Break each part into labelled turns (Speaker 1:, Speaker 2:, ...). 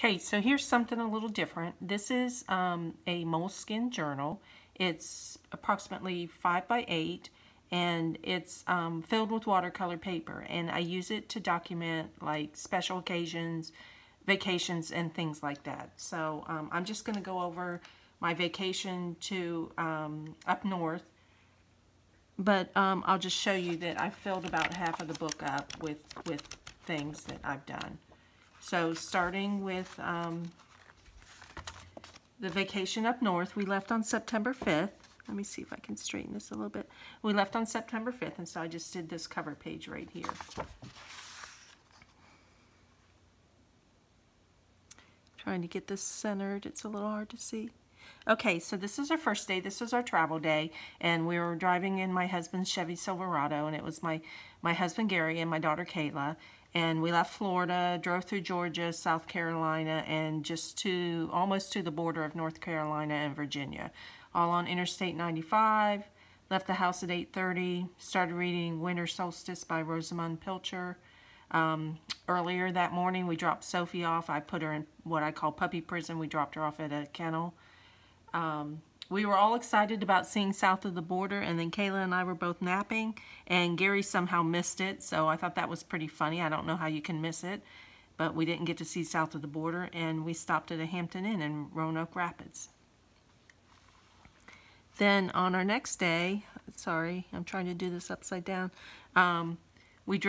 Speaker 1: Okay, so here's something a little different. This is a Moleskine journal. It's approximately 5 by 8, and it's filled with watercolor paper. And I use it to document like special occasions, vacations, and things like that. So I'm just going to go over my vacation to up north. But I'll just show you that I filled about half of the book up with things that I've done. So starting with the vacation up north, we left on September 5th. Let me see if I can straighten this a little bit. We left on September 5th, and so I just did this cover page right here. Trying to get this centered. It's a little hard to see. Okay, so this is our first day. This was our travel day, and we were driving in my husband's Chevy Silverado, and it was my husband Gary and my daughter Kayla. And we left Florida, drove through Georgia, South Carolina, and just almost to the border of North Carolina and Virginia. All on Interstate 95. Left the house at 8:30. Started reading Winter Solstice by Rosamund Pilcher. Earlier that morning, we dropped Sophie off. I put her in what I call puppy prison. We dropped her off at a kennel. We were all excited about seeing south of the border, and then Kayla and I were both napping, and Gary somehow missed it, so I thought that was pretty funny. I don't know how you can miss it, but we didn't get to see south of the border, and we stopped at a Hampton Inn in Roanoke Rapids. Then on our next day, sorry, I'm trying to do this upside down, we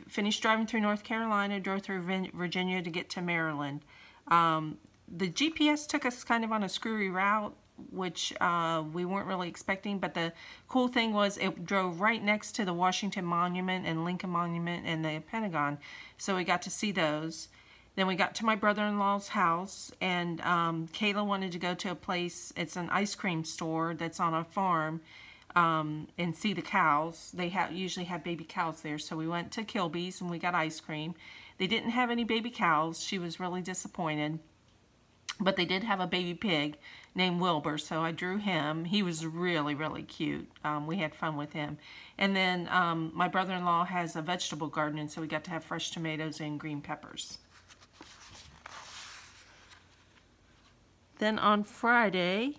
Speaker 1: finished driving through North Carolina, drove through Virginia to get to Maryland. The GPS took us kind of on a screwy route, which we weren't really expecting, but the cool thing was it drove right next to the Washington Monument and Lincoln Monument and the Pentagon, so we got to see those. Then we got to my brother-in-law's house, and Kayla wanted to go to a place, it's an ice cream store that's on a farm, and see the cows. They usually have baby cows there, so we went to Kilby's and we got ice cream. They didn't have any baby cows. She was really disappointed. But they did have a baby pig named Wilbur, so I drew him. He was really, really cute. We had fun with him. And then my brother-in-law has a vegetable garden, and so we got to have fresh tomatoes and green peppers. Then on Friday,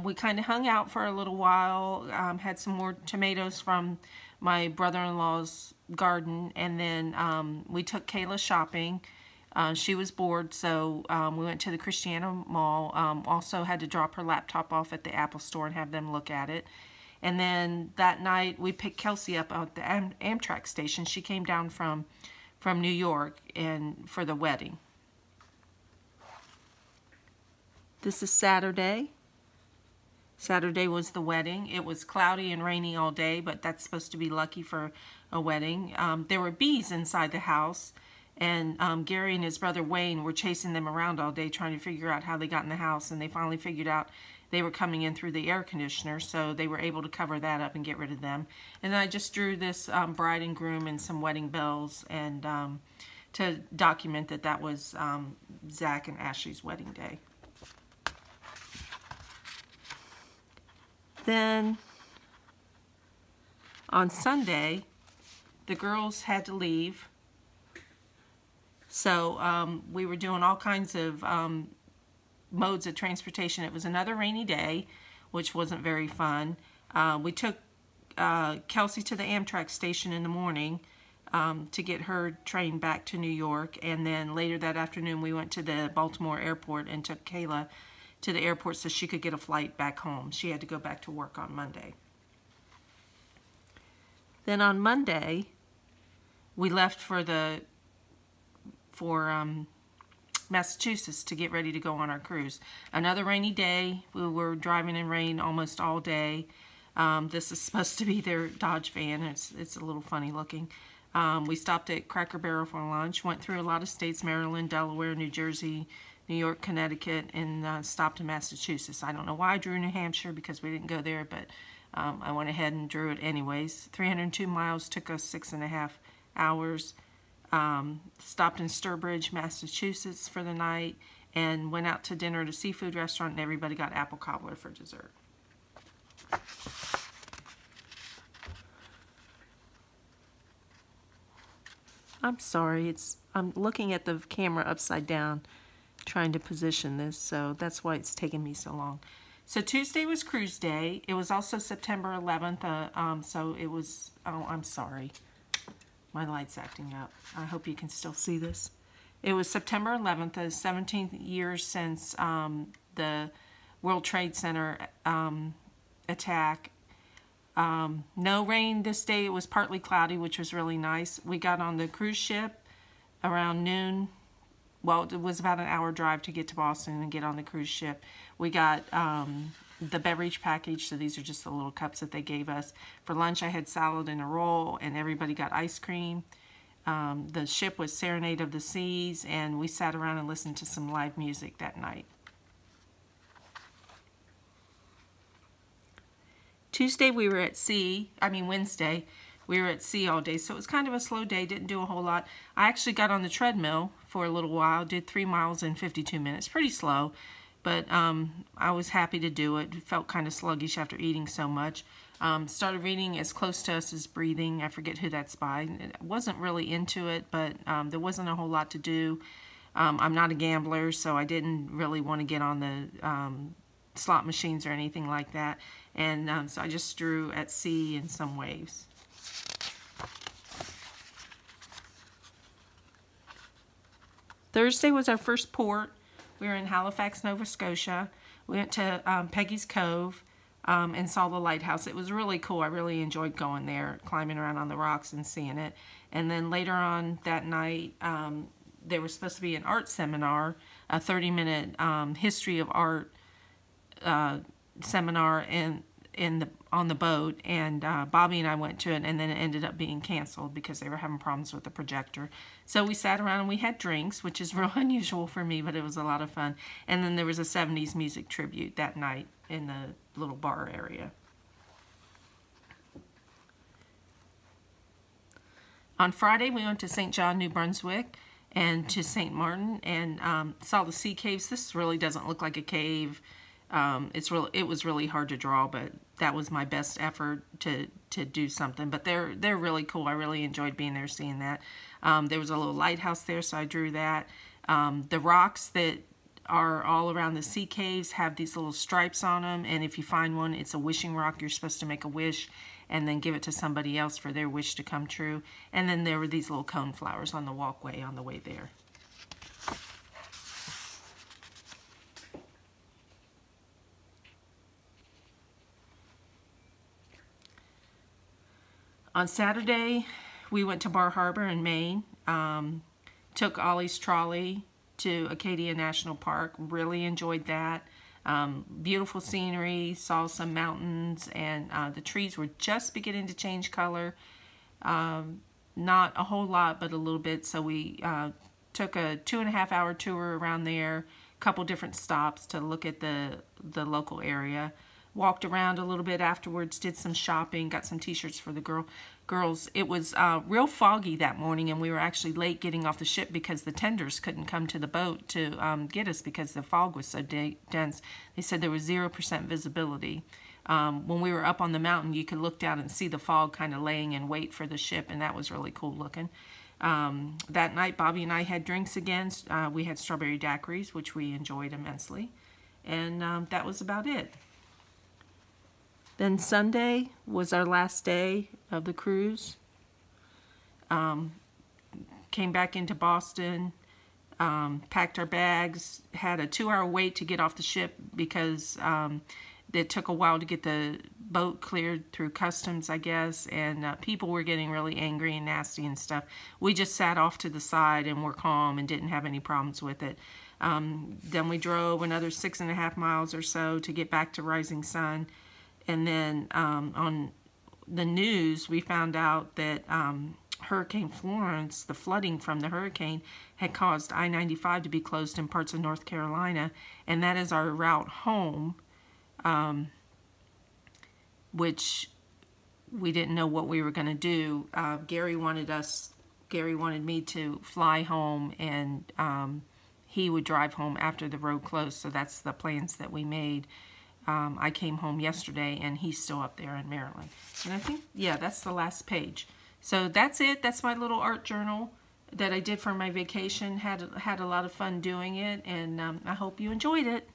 Speaker 1: we kind of hung out for a little while, had some more tomatoes from my brother-in-law's garden, and then we took Kayla shopping. She was bored, so we went to the Christiana Mall. Also had to drop her laptop off at the Apple store and have them look at it. And then that night we picked Kelsey up at the Amtrak station. She came down from New York for the wedding. This is Saturday. Saturday was the wedding. It was cloudy and rainy all day, but that's supposed to be lucky for a wedding. There were bees inside the house, and Gary and his brother Wayne were chasing them around all day trying to figure out how they got in the house, and they finally figured out they were coming in through the air conditioner, so they were able to cover that up and get rid of them. And then I just drew this bride and groom and some wedding bells, and to document that was Zach and Ashley's wedding day. Then on Sunday, the girls had to leave, so we were doing all kinds of modes of transportation. It was another rainy day, which wasn't very fun. We took Kelsey to the Amtrak station in the morning to get her train back to New York, and then later that afternoon we went to the Baltimore airport and took Kayla to the airport so she could get a flight back home. She had to go back to work on Monday. Then on Monday, we left for Massachusetts to get ready to go on our cruise. Another rainy day. We were driving in rain almost all day. This is supposed to be their Dodge van. It's a little funny looking. We stopped at Cracker Barrel for lunch, went through a lot of states, Maryland, Delaware, New Jersey, New York, Connecticut, and stopped in Massachusetts. I don't know why I drew New Hampshire because we didn't go there, but I went ahead and drew it anyways. 302 miles, took us 6.5 hours. Stopped in Sturbridge, Massachusetts for the night, and went out to dinner at a seafood restaurant, and everybody got apple cobbler for dessert. I'm sorry, I'm looking at the camera upside down, trying to position this, so that's why it's taken me so long. So Tuesday was cruise day. It was also September 11th, so it was, oh, I'm sorry. My light's acting up. I hope you can still see this. It was September 11th, the 17th year since the World Trade Center attack. No rain this day. It was partly cloudy, which was really nice. We got on the cruise ship around noon. Well, it was about an hour drive to get to Boston and get on the cruise ship. We got the beverage package, so these are just the little cups that they gave us. For lunch, I had salad and a roll, and everybody got ice cream. The ship was Serenade of the Seas, and we sat around and listened to some live music that night. Tuesday, we were at sea. Wednesday, we were at sea all day, so it was kind of a slow day, didn't do a whole lot. I actually got on the treadmill for a little while, did 3 miles in 52 minutes, pretty slow, but I was happy to do it. Felt kind of sluggish after eating so much. Started reading As Close to Us as Breathing. I forget who that's by. I wasn't really into it, but there wasn't a whole lot to do. I'm not a gambler, so I didn't really want to get on the slot machines or anything like that, and so I just drew at sea in some waves. Thursday was our first port. We were in Halifax, Nova Scotia. We went to Peggy's Cove and saw the lighthouse. It was really cool. I really enjoyed going there, climbing around on the rocks and seeing it. And then later on that night, there was supposed to be an art seminar, a 30-minute history of art seminar on the boat, and Bobby and I went to it, and then it ended up being canceled because they were having problems with the projector. So we sat around and we had drinks, which is real unusual for me, but it was a lot of fun. And then there was a 70s music tribute that night in the little bar area. On Friday, we went to St. John, New Brunswick, and to St. Martin, and saw the sea caves. This really doesn't look like a cave. It was really hard to draw, but that was my best effort to do something. But they're really cool. I really enjoyed being there, seeing that. There was a little lighthouse there, so I drew that. The rocks that are all around the sea caves have these little stripes on them, and if you find one, it's a wishing rock. You're supposed to make a wish and then give it to somebody else for their wish to come true. And then there were these little cone flowers on the walkway on the way there. On Saturday, we went to Bar Harbor in Maine, took Ollie's trolley to Acadia National Park, really enjoyed that. Beautiful scenery, saw some mountains, and the trees were just beginning to change color. Not a whole lot, but a little bit, so we took a 2.5-hour tour around there, a couple different stops to look at the local area. Walked around a little bit afterwards, did some shopping, got some t-shirts for the girls. It was real foggy that morning, and we were actually late getting off the ship because the tenders couldn't come to the boat to get us because the fog was so dense. They said there was 0% visibility. When we were up on the mountain, you could look down and see the fog kind of laying in wait for the ship, and that was really cool looking. That night, Bobby and I had drinks again. We had strawberry daiquiris, which we enjoyed immensely, and that was about it. Then Sunday was our last day of the cruise. Came back into Boston, packed our bags, had a 2-hour wait to get off the ship because it took a while to get the boat cleared through customs, I guess, and people were getting really angry and nasty and stuff. We just sat off to the side and were calm and didn't have any problems with it. Then we drove another 6.5 miles or so to get back to Rising Sun. And then on the news, we found out that Hurricane Florence, the flooding from the hurricane, had caused I-95 to be closed in parts of North Carolina, and that is our route home, which we didn't know what we were going to do. Gary wanted me to fly home, and he would drive home after the road closed, so that's the plans that we made. I came home yesterday, and he's still up there in Maryland. And I think, yeah, that's the last page. So that's it. That's my little art journal. that I did for my vacation. Had a lot of fun doing it, and I hope you enjoyed it.